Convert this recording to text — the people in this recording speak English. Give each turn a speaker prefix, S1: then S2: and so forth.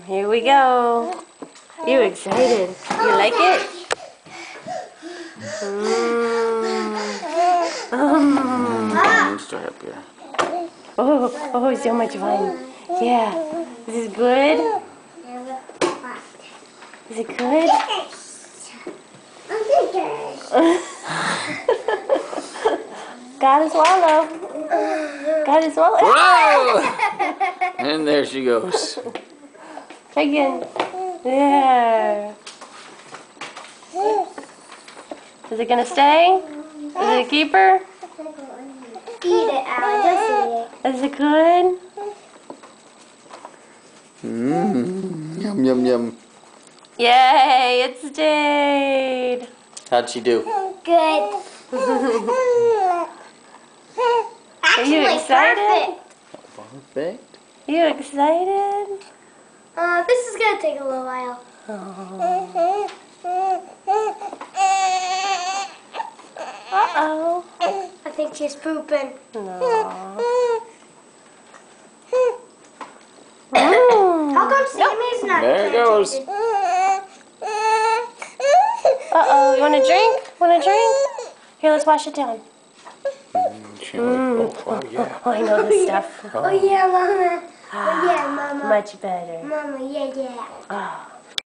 S1: Here we go. You excited? You like it?
S2: Start up here.
S1: Oh, so much fun. Yeah. Is this good? Is it good? Gotta swallow. Gotta swallow.
S2: Whoa! And there she goes.
S1: Try again. Yeah. Is it gonna stay? Is it a keeper?
S3: Eat it, Alan. Just eat it.
S1: Is it good?
S2: Yum, yum, yum.
S1: Yay, it stayed.
S2: How'd she do?
S3: Good.
S1: Are you excited?
S2: Perfect.
S1: You excited?
S3: This is gonna take a little while.
S1: Uh-oh.
S3: I think she's pooping.
S1: No.
S3: How come Sammy's not?
S2: There it goes.
S1: Uh-oh, you want a drink? Want a drink? Here, let's wash it down.
S2: Oh, yeah.
S1: Oh, I know this stuff.
S3: Oh yeah, Mama. Oh yeah, Mama.
S1: Much better.
S3: Mama, yeah.
S1: Oh.